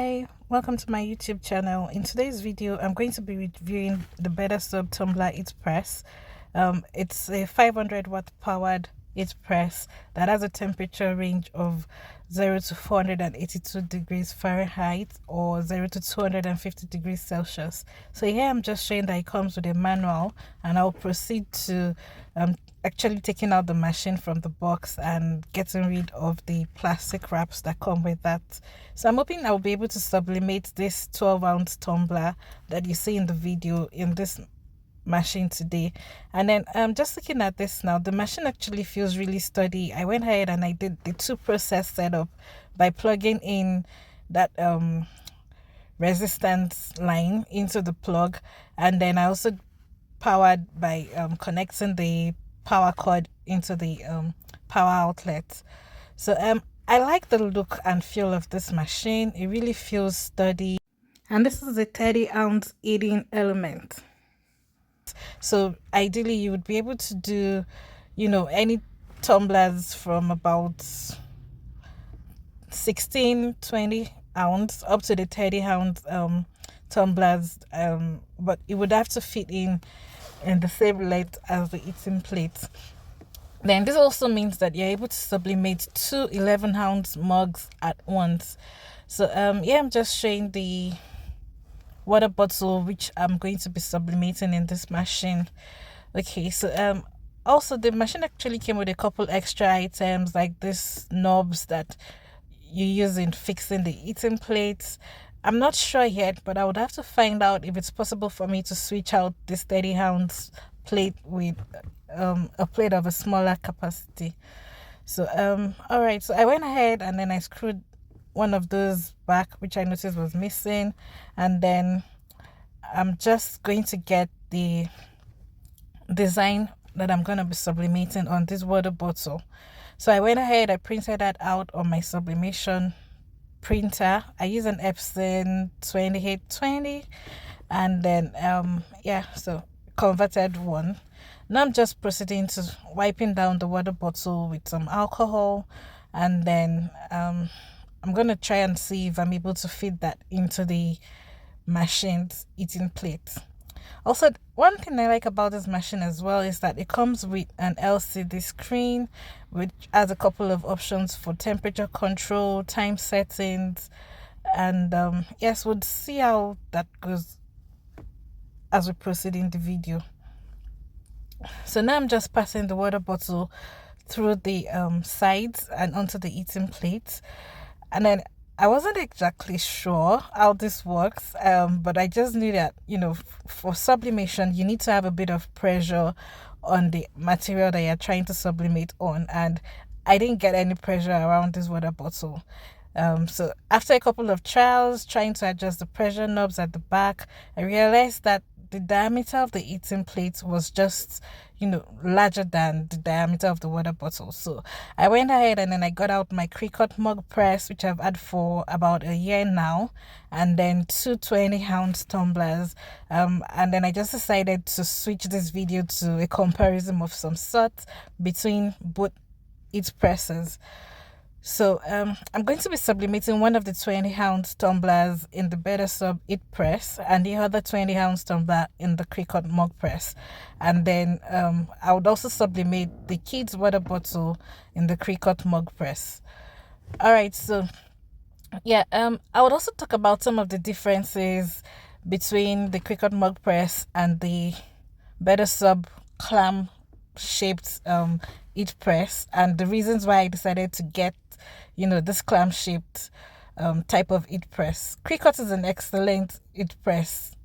Hi, welcome to my YouTube channel. In today's video, I'm going to be reviewing the BetterSub Tumbler heat press. It's a 500 watt powered heat press that has a temperature range of 0 to 482 degrees Fahrenheit or 0 to 250 degrees Celsius. So here I'm just showing that it comes with a manual, and I'll proceed to actually taking out the machine from the box and getting rid of the plastic wraps that come with that. So I'm hoping I'll be able to sublimate this 12-ounce tumbler that you see in the video in this machine today. And then just looking at this now, the machine actually feels really sturdy. I went ahead and I did the two process setup by plugging in that resistance line into the plug, and then I also powered by connecting the power cord into the power outlet. So I like the look and feel of this machine. It really feels sturdy, and this is a 30-ounce heating element. So ideally you would be able to do, any tumblers from about 16-20 ounce up to the 30-ounce tumblers, but it would have to fit in the same length as the eating plate. Then this also means that you're able to sublimate two 11-ounce mugs at once. So yeah, I'm just showing the water bottle which I'm going to be sublimating in this machine. Okay, so also the machine actually came with a couple extra items like this knobs that you use in fixing the eating plates. I'm not sure yet, but I would have to find out if it's possible for me to switch out this 30-ounce plate with a plate of a smaller capacity. So all right, so I went ahead and then I screwed one of those back, which I noticed was missing, and then I'm just going to get the design that I'm going to be sublimating on this water bottle. So I went ahead, I printed that out on my sublimation printer. I use an Epson 2820, and then yeah, so converted one. Now I'm just proceeding to wiping down the water bottle with some alcohol, and then I'm gonna try and see if I'm able to fit that into the machine's eating plate. Also, one thing I like about this machine as well is that it comes with an LCD screen which has a couple of options for temperature control, time settings, and yes, we'll see how that goes as we proceed in the video. So now I'm just passing the water bottle through the sides and onto the eating plate, and then I wasn't exactly sure how this works, but I just knew that, for sublimation, you need to have a bit of pressure on the material that you're trying to sublimate on, and I didn't get any pressure around this water bottle. So after a couple of trials, trying to adjust the pressure knobs at the back, I realized that the diameter of the eating plate was just, larger than the diameter of the water bottle. So I went ahead and then I got out my Cricut Mug Press, which I've had for about a year now, and then two 20-ounce tumblers. And then I just decided to switch this video to a comparison of some sort between both heat presses. So I'm going to be sublimating one of the 20-ounce tumblers in the BetterSub heat press and the other 20-ounce tumbler in the Cricut Mug Press. And then I would also sublimate the kids' water bottle in the Cricut Mug Press. All right, so yeah, I would also talk about some of the differences between the Cricut Mug Press and the BetterSub clam shaped heat press, and the reasons why I decided to get this clam shaped type of heat press. Cricut is an excellent heat press,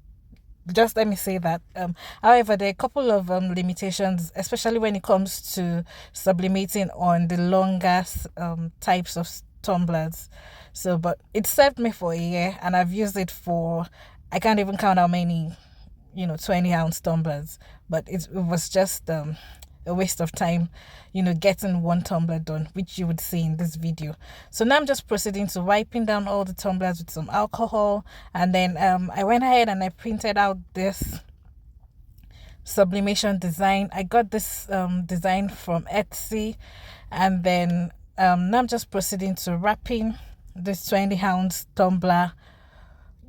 just let me say that. However, there are a couple of limitations, especially when it comes to sublimating on the longer types of tumblers. So but it served me for a year, and I've used it for, I can't even count how many 20-ounce tumblers, but it was just a waste of time getting one tumbler done, which you would see in this video. So now I'm just proceeding to wiping down all the tumblers with some alcohol, and then I went ahead and I printed out this sublimation design. I got this design from Etsy, and then now I'm just proceeding to wrapping this 20-ounce tumbler,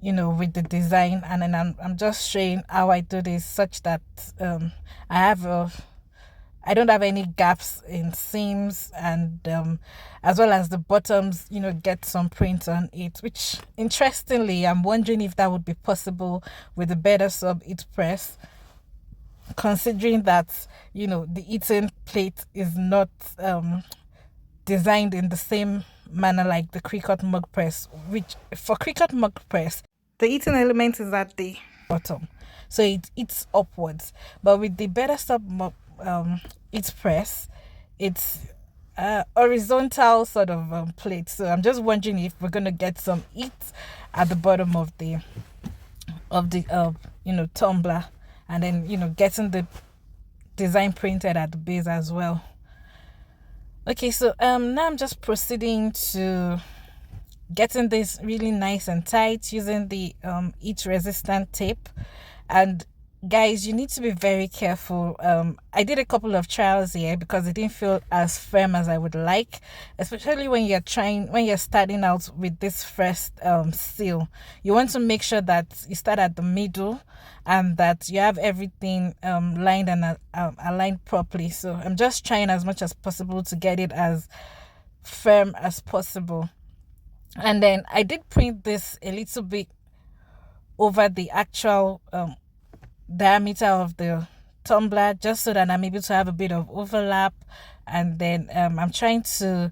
with the design, and then I'm just showing how I do this such that I don't have any gaps in seams, and as well as the bottoms, get some print on it, which interestingly, I'm wondering if that would be possible with the BetterSub Press, considering that, the eating plate is not designed in the same manner like the Cricut Mug Press, which for Cricut Mug Press, the eating element is at the bottom, so it eats upwards. But with the BetterSub Press, it's horizontal sort of plate. So I'm just wondering if we're gonna get some eat at the bottom of the tumbler, and then getting the design printed at the base as well. Okay, so now I'm just proceeding to getting this really nice and tight using the heat resistant tape. And guys, you need to be very careful. I did a couple of trials here because it didn't feel as firm as I would like, especially when you're starting out with this first seal. You want to make sure that you start at the middle and that you have everything lined and aligned properly. So I'm just trying as much as possible to get it as firm as possible. And then I did print this a little bit over the actual diameter of the tumbler, just so that I'm able to have a bit of overlap. And then I'm trying to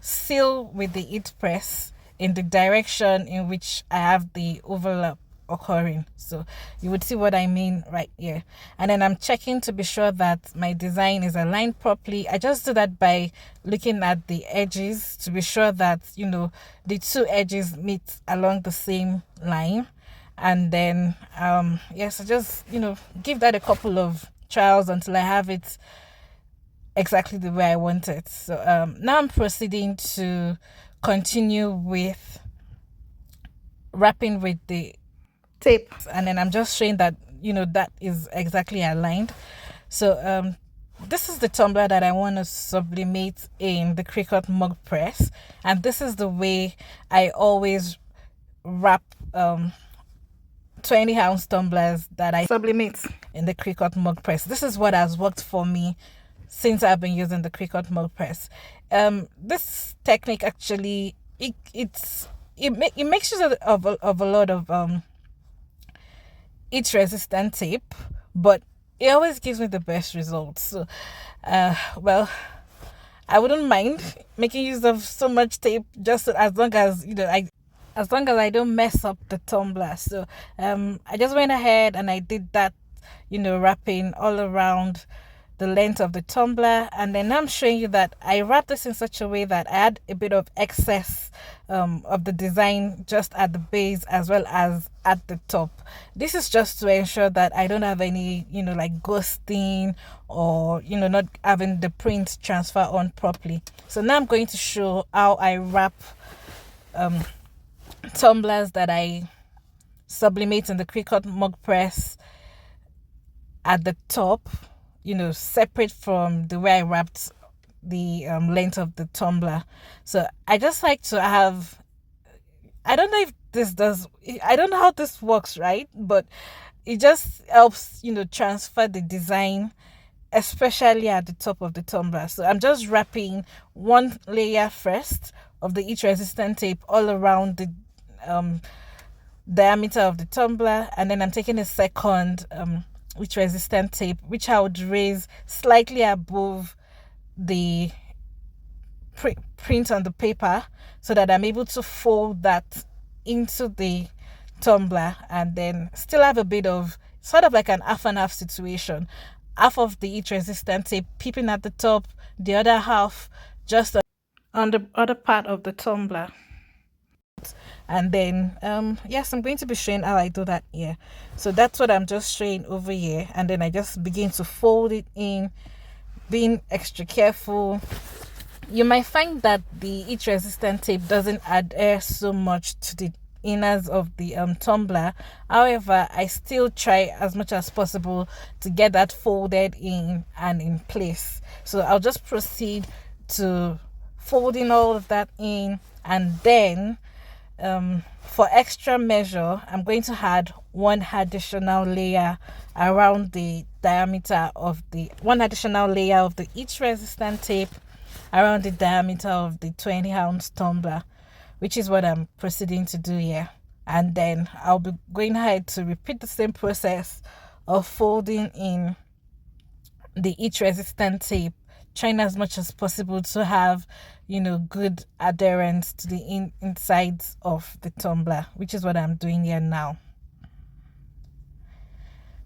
seal with the heat press in the direction in which I have the overlap occurring. So you would see what I mean right here. And then I'm checking to be sure that my design is aligned properly. I just do that by looking at the edges to be sure that the two edges meet along the same line. And then yes, I just give that a couple of trials until I have it exactly the way I want it. So now I'm proceeding to continue with wrapping with the tape, and then I'm just showing that that is exactly aligned. So this is the tumbler that I want to sublimate in the Cricut Mug Press, and this is the way I always wrap 20-ounce tumblers that I sublimate in the Cricut Mug Press. This is what has worked for me since I've been using the Cricut Mug Press. This technique actually it makes use of a lot of heat resistant tape, but it always gives me the best results. So well, I wouldn't mind making use of so much tape, just as long as I don't mess up the tumbler. So I just went ahead and I did that, wrapping all around the length of the tumbler. And then I'm showing you that I wrapped this in such a way that I had a bit of excess of the design just at the base as well as at the top. This is just to ensure that I don't have any like ghosting or not having the print transfer on properly. So now I'm going to show how I wrap tumblers that I sublimate in the Cricut Mug Press at the top, separate from the way I wrapped the length of the tumbler. So I just like to have, I don't know how this works, right? But it just helps, transfer the design, especially at the top of the tumbler. So I'm just wrapping one layer first of the heat resistant tape all around the diameter of the tumbler, and then I'm taking a second heat resistant tape, which I would raise slightly above the print on the paper, so that I'm able to fold that into the tumbler, and then still have a bit of sort of like an half and half situation. Half of the heat resistant tape peeping at the top, the other half just on the other part of the tumbler. And then yes, I'm going to be showing how I do that here. So that's what I'm just showing over here, and then I just begin to fold it in, being extra careful. You might find that the heat resistant tape doesn't adhere so much to the inners of the tumbler. However, I still try as much as possible to get that folded in and in place. So I'll just proceed to folding all of that in, and then for extra measure, I'm going to add one additional layer around the diameter of the heat resistant tape around the diameter of the 20-ounce tumbler, which is what I'm proceeding to do here. And then I'll be going ahead to repeat the same process of folding in the heat resistant tape, trying as much as possible to have good adherence to the insides of the tumbler, which is what I'm doing here now.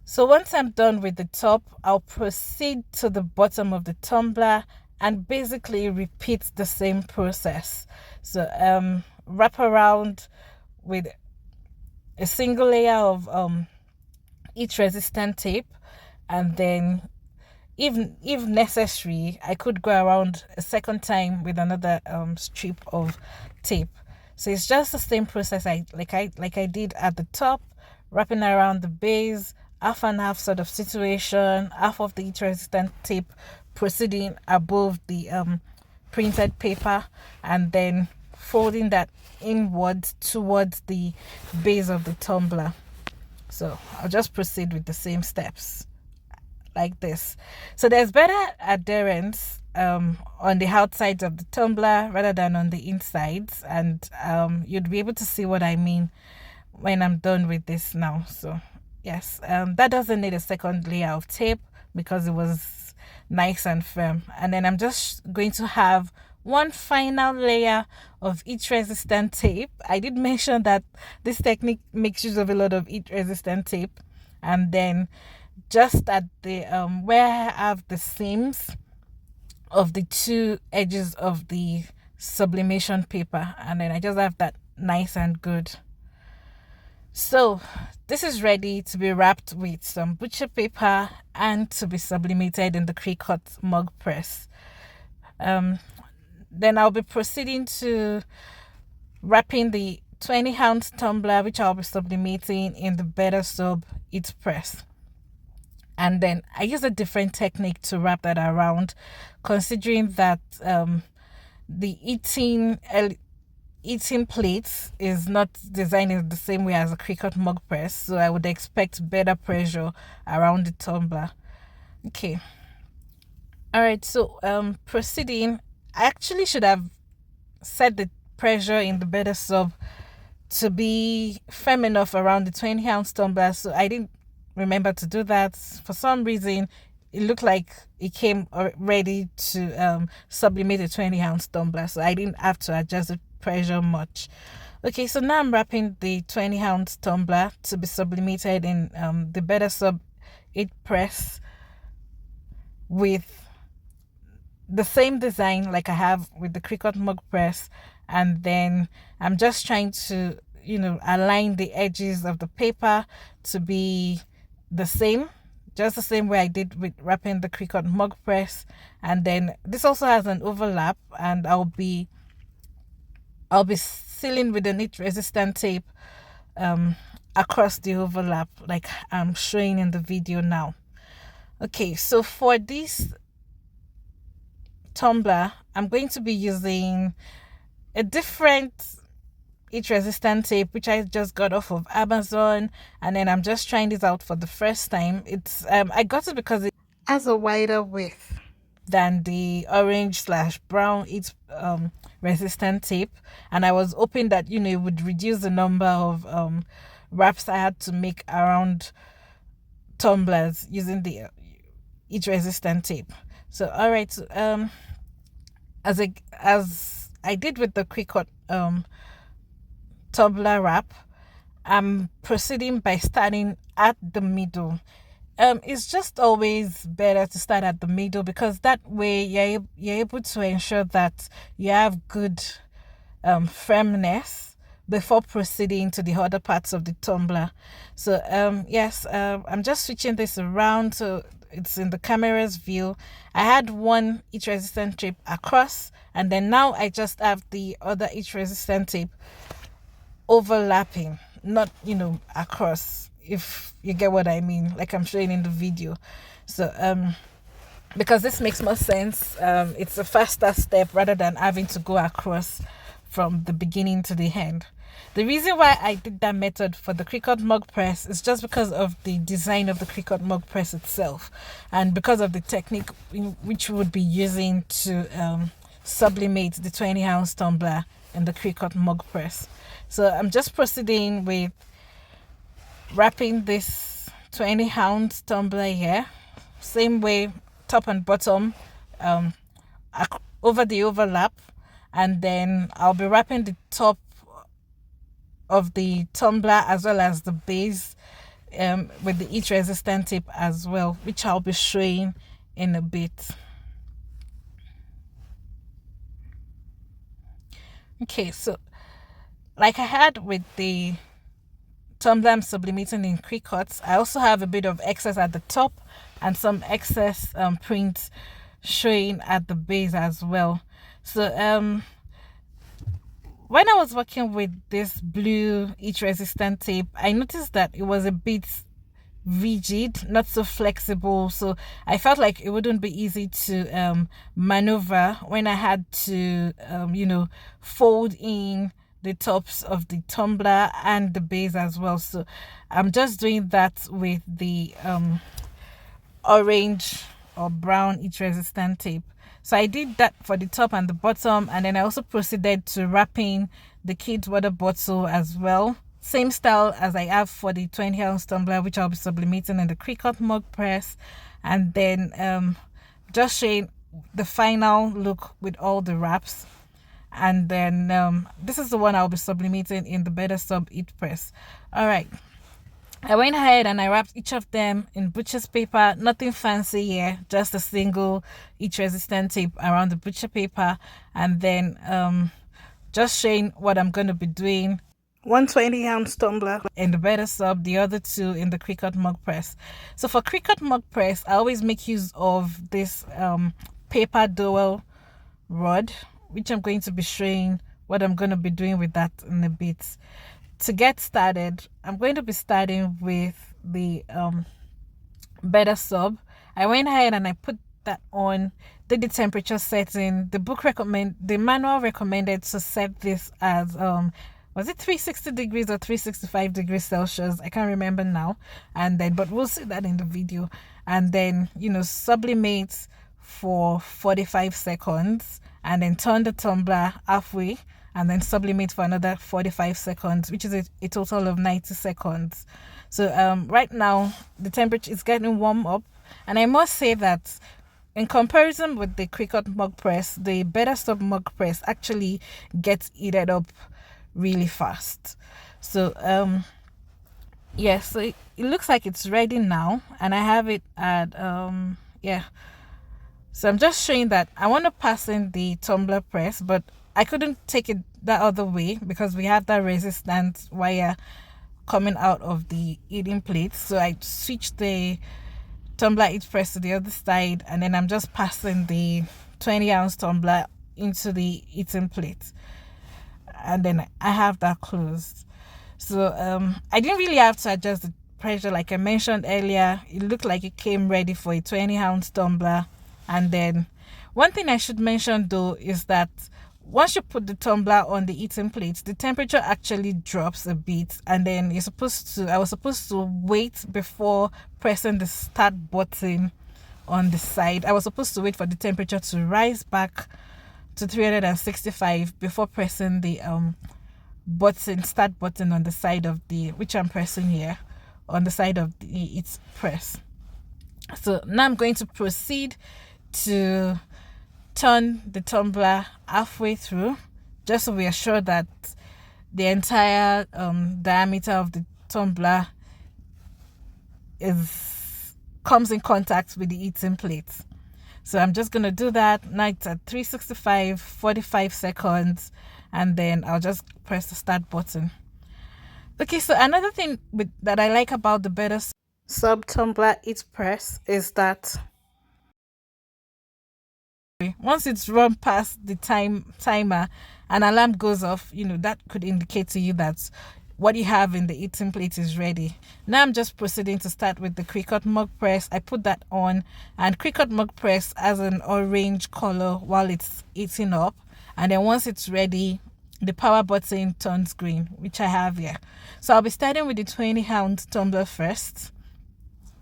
So once I'm done with the top, I'll proceed to the bottom of the tumbler and basically repeat the same process. So wrap around with a single layer of heat resistant tape, and then if necessary, I could go around a second time with another strip of tape. So it's just the same process I did at the top, wrapping around the base, half and half sort of situation, half of the heat resistant tape proceeding above the printed paper, and then folding that inwards towards the base of the tumbler. So I'll just proceed with the same steps like this. So there's better adherence on the outsides of the tumbler rather than on the insides, and you'd be able to see what I mean when I'm done with this now. So yes, that doesn't need a second layer of tape because it was nice and firm. And then I'm just going to have one final layer of heat resistant tape. I did mention that this technique makes use of a lot of heat resistant tape. And then just at the where I have the seams of the two edges of the sublimation paper, and then I just have that nice and good. So this is ready to be wrapped with some butcher paper and to be sublimated in the Cricut Mug Press. Then I'll be proceeding to wrapping the 20-ounce tumbler, which I'll be sublimating in the BetterSub Heat Press. And then I use a different technique to wrap that around, considering that the eating plates is not designed in the same way as a Cricut Mug Press, so I would expect better pressure around the tumbler. Okay. All right, so proceeding, I actually should have set the pressure in the BetterSub to be firm enough around the 20-ounce tumbler, so I didn't remember to do that. For some reason, it looked like it came ready to sublimate a 20-ounce tumbler, so I didn't have to adjust the pressure much. Okay, so now I'm wrapping the 20-ounce tumbler to be sublimated in the BetterSub Heat Press with the same design like I have with the Cricut Mug Press, and then I'm just trying to align the edges of the paper to be the same, just the same way I did with wrapping the Cricut Mug Press. And then this also has an overlap, and I'll be sealing with the heat resistant tape across the overlap like I'm showing in the video now. Okay, so for this tumbler, I'm going to be using a different heat resistant tape which I just got off of Amazon, and then I'm just trying this out for the first time. It's I got it because it has a wider width than the orange/brown heat resistant tape, and I was hoping that it would reduce the number of wraps I had to make around tumblers using the heat resistant tape. So all right, as I did with the Cricut tumbler wrap, I'm proceeding by starting at the middle. It's just always better to start at the middle because that way you're able to ensure that you have good firmness before proceeding to the other parts of the tumbler. So I'm just switching this around so it's in the camera's view. I had one heat resistant tape across, and then now I just have the other heat resistant tape overlapping, not across, if you get what I mean, like I'm showing in the video. So because this makes more sense. It's a faster step rather than having to go across from the beginning to the end. The reason why I did that method for the Cricut Mug Press is just because of the design of the Cricut Mug Press itself, and because of the technique which we would be using to sublimate the 20-ounce tumbler in the Cricut Mug Press. So I'm just proceeding with wrapping this 20-ounce tumbler here, same way, top and bottom, over the overlap, and then I'll be wrapping the top of the tumbler as well as the base with the heat resistant tape as well, which I'll be showing in a bit. Okay, so like I had with the tumbler I'm sublimating in Cricut, I also have a bit of excess at the top and some excess print showing at the base as well. So when I was working with this blue heat resistant tape, I noticed that it was a bit rigid, not so flexible, so I felt like it wouldn't be easy to maneuver when I had to fold in the tops of the tumbler and the base as well. So I'm just doing that with the orange or brown heat resistant tape. So I did that for the top and the bottom, and then I also proceeded to wrapping the kids water bottle as well, same style as I have for the 20-ounce tumbler, which I'll be sublimating in the Cricut Mug Press, and then just showing the final look with all the wraps. And then this is the one I'll be sublimating in the BetterSub Heat Press. All right, I went ahead and I wrapped each of them in butcher's paper. Nothing fancy here, just a single heat resistant tape around the butcher paper, and then just showing what I'm going to be doing. 120-ounce tumbler in the BetterSub, the other two in the Cricut Mug Press. So for Cricut Mug Press, I always make use of this paper dowel rod, which I'm going to be showing what I'm going to be doing with that in a bit. To get started, I'm going to be starting with the BetterSub. I went ahead and I put that on, did the temperature setting. The manual recommended to set this as was it 360 degrees or 365 degrees Celsius? I can't remember now. And then, but we'll see that in the video. And then, sublimate for 45 seconds, and then turn the tumbler halfway, and then sublimate for another 45 seconds, which is a total of 90 seconds. So right now the temperature is getting warm up, and I must say that in comparison with the Cricut Mug Press, the BetterSub Mug Press actually gets heated up really fast. So so it looks like it's ready now, and I have it at so I'm just showing that I want to pass in the tumbler press, but I couldn't take it that other way because we have that resistance wire coming out of the heating plate. So I switched the tumbler heat press to the other side, and then I'm just passing the 20-ounce tumbler into the heating plate, and then I have that closed. So I didn't really have to adjust the pressure like I mentioned earlier. It looked like it came ready for a 20-ounce tumbler. And then one thing I should mention though is that once you put the tumbler on the heating plate, the temperature actually drops a bit, and then I was supposed to wait before pressing the start button on the side. I was supposed to wait for the temperature to rise back to 365 before pressing the start button on the side of which I'm pressing here, on the side of the heat press. So now I'm going to proceed to turn the tumbler halfway through, just so we are sure that the entire diameter of the tumbler comes in contact with the heating plate. So I'm just going to do that. Now it's at 365, 45 seconds, and then I'll just press the start button. Okay, so another thing that I like about the BetterSub Tumbler Heat Press is that once it's run past the timer, an alarm goes off. That could indicate to you that what you have in the eating plate is ready. Now I'm just proceeding to start with the Cricut Mug Press. I put that on, and Cricut Mug Press has an orange color while it's heating up, and then once it's ready, the power button turns green, which I have here. So I'll be starting with the 20-ounce tumbler first,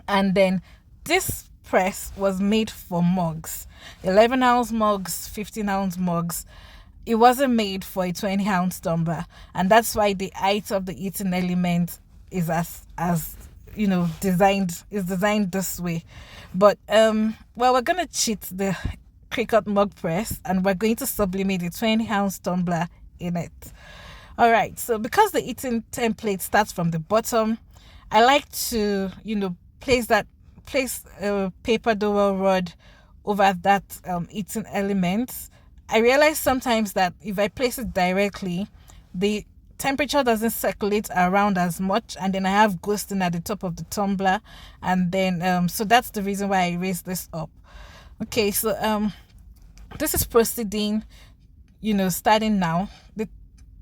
and then this press was made for mugs, 11-ounce mugs, 15-ounce mugs. It wasn't made for a 20-ounce tumbler, and that's why the height of the eating element is as designed this way. But we're gonna cheat the Cricut Mug Press, and we're going to sublimate the 20-ounce tumbler in it. All right, so because the eating template starts from the bottom, I like to place a paper dowel rod over that eating element. I realize sometimes that if I place it directly, the temperature doesn't circulate around as much, and then I have ghosting at the top of the tumbler, and then so that's the reason why I raised this up. Okay, so this is proceeding, starting now. The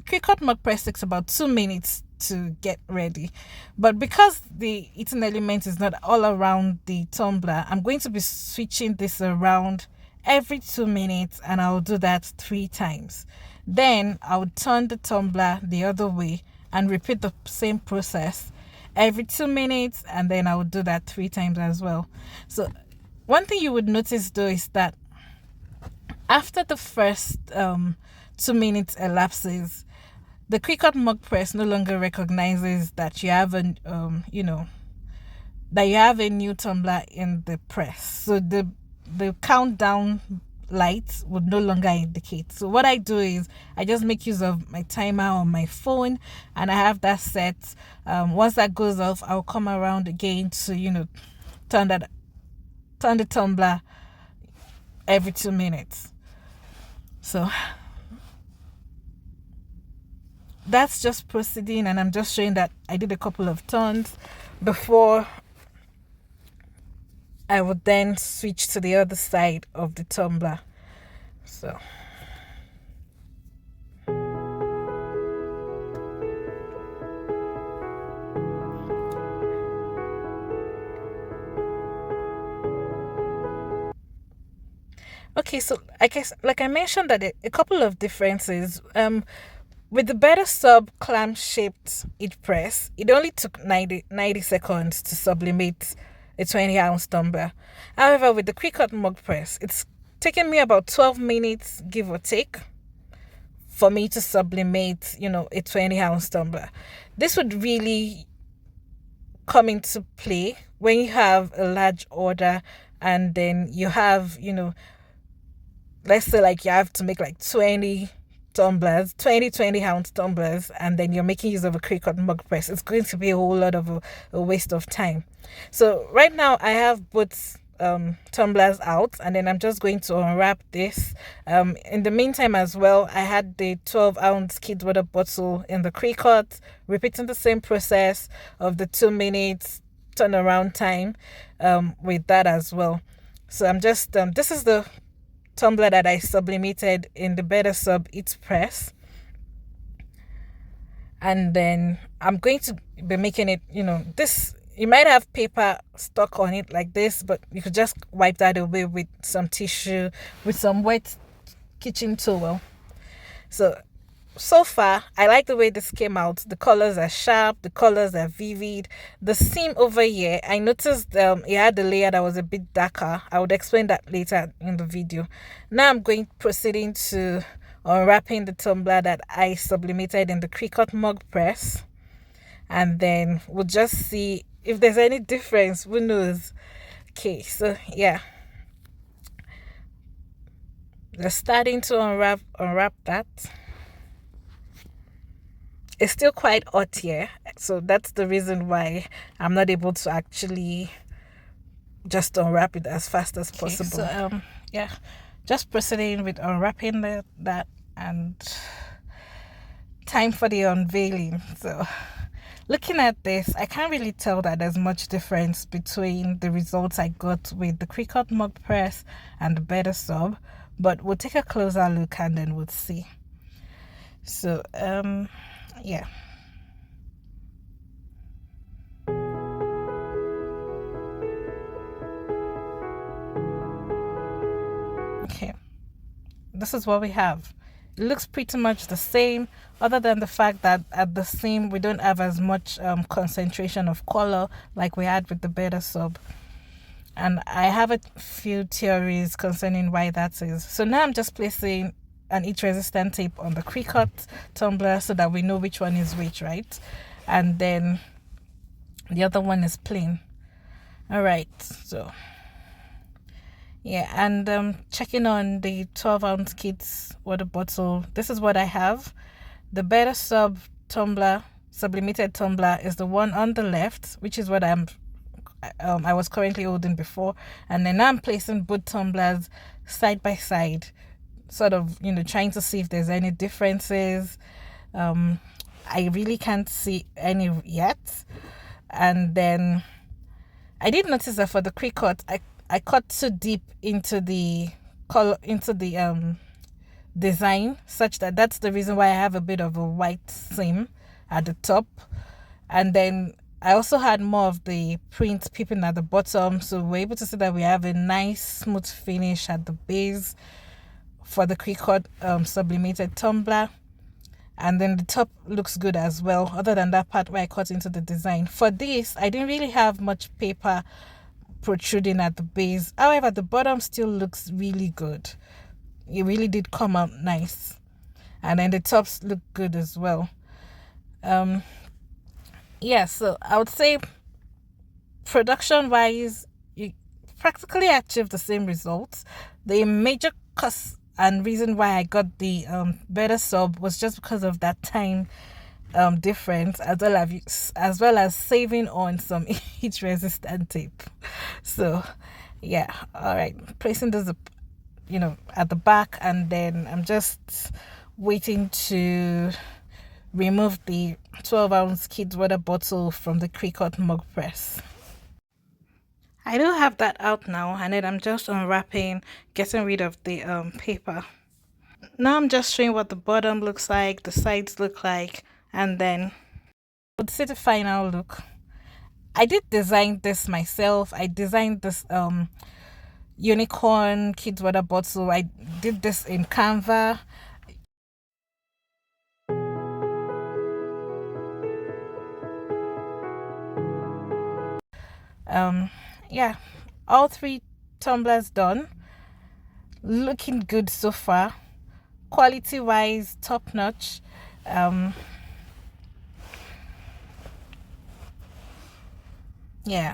Cricut Mug Press takes about 2 minutes to get ready, but because the eating element is not all around the tumbler, I'm going to be switching this around every 2 minutes, and I'll do that 3 times. Then I'll turn the tumbler the other way and repeat the same process every 2 minutes, and then I'll do that 3 times as well. So one thing you would notice though is that after the first 2 minutes elapses, the Cricut Mug Press no longer recognizes that you have that you have a new tumbler in the press. So the countdown light would no longer indicate. So what I do is I just make use of my timer on my phone, and I have that set. Once that goes off, I'll come around again to turn the tumbler every 2 minutes. So that's just proceeding, and I'm just showing that I did a couple of turns before I would then switch to the other side of the tumbler. So okay, so I guess like I mentioned that a couple of differences. With the BetterSub clam-shaped heat press, it only took 90 seconds to sublimate a 20-ounce tumbler. However, with the Cricut Mug Press, it's taken me about 12 minutes, give or take, for me to sublimate, a 20-ounce tumbler. This would really come into play when you have a large order, and then you have, let's say like you have to make like 20 tumblers, 20-ounce tumblers, and then you're making use of a Cricut Mug Press. It's going to be a whole lot of a waste of time. So right now I have both tumblers out, and then I'm just going to unwrap this. In the meantime as well, I had the 12-ounce kids water bottle in the Cricut, repeating the same process of the 2 minutes turnaround time with that as well. So I'm just this is the tumbler that I sublimated in the BetterSub heat press, and then I'm going to be making it, this, you might have paper stuck on it like this, but you could just wipe that away with some tissue, with some wet kitchen towel. So far, I like the way this came out. The colors are sharp, the colors are vivid. The seam over here, I noticed it had a layer that was a bit darker. I would explain that later in the video. Now I'm proceeding to unwrapping the tumbler that I sublimated in the Cricut Mug Press, and then we'll just see if there's any difference. Who knows? Okay, so yeah, just starting to unwrap that. It's still quite hot here, so that's the reason why I'm not able to actually just unwrap it as fast as possible. So yeah, just proceeding with unwrapping that, and time for the unveiling. So looking at this, I can't really tell that there's much difference between the results I got with the Cricut Mug Press and the BetterSub, but we'll take a closer look and then we'll see. So yeah, Okay, this is what we have. It looks pretty much the same, other than the fact that at the seam we don't have as much concentration of color like we had with the BetterSub. And I have a few theories concerning why that is. So now I'm just placing an heat resistant tape on the Cricut tumbler so that we know which one is which, right? And then the other one is plain. All right, so yeah, and checking on the 12-ounce kids water bottle. This is what I have. The BetterSub Tumbler, Sublimated Tumbler, is the one on the left, which is what I was currently holding before. And then I'm placing both tumblers side by side, sort of, trying to see if there's any differences. I really can't see any yet. And then I did notice that for the Cricut, I cut too deep into the color, into the design, such that that's the reason why I have a bit of a white seam at the top. And then I also had more of the print peeping at the bottom, so we're able to see that we have a nice smooth finish at the base for the Cricut Sublimated Tumbler. And then the top looks good as well, other than that part where I cut into the design. For this, I didn't really have much paper protruding at the base. However, the bottom still looks really good. It really did come out nice. And then the tops look good as well. Yeah, so I would say production wise, you practically achieved the same results. The major cost and reason why I got the BetterSub was just because of that time difference, as well as saving on some heat resistant tape. So yeah, all right, placing this at the back, and then I'm just waiting to remove the 12-ounce kids water bottle from the Cricut Mug Press. I do have that out now, and then I'm just unwrapping, getting rid of the paper. Now I'm just showing what the bottom looks like, the sides look like, and then would see the final look. I did design this myself. I designed this unicorn kids water bottle. I did this in Canva. Yeah, all 3 tumblers done, looking good so far, quality wise top notch. Yeah,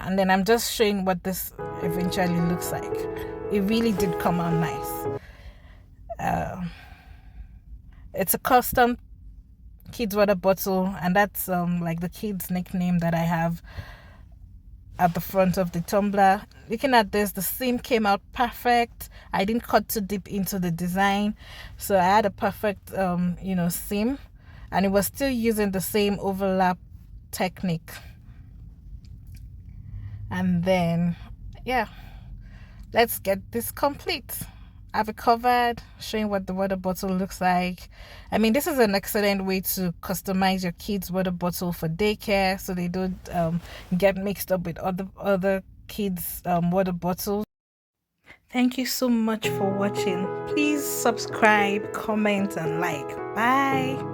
and then I'm just showing what this eventually looks like. It really did come out nice. It's a custom kids water bottle, and that's like the kids nickname that I have at the front of the tumbler. Looking at this, the seam came out perfect. I didn't cut too deep into the design, so I had a perfect seam, and it was still using the same overlap technique. And then yeah, let's get this complete. I've it covered, showing what the water bottle looks like. I mean, this is an excellent way to customize your kids' water bottle for daycare, so they don't get mixed up with other kids' water bottles. Thank you so much for watching. Please subscribe, comment, and like. Bye.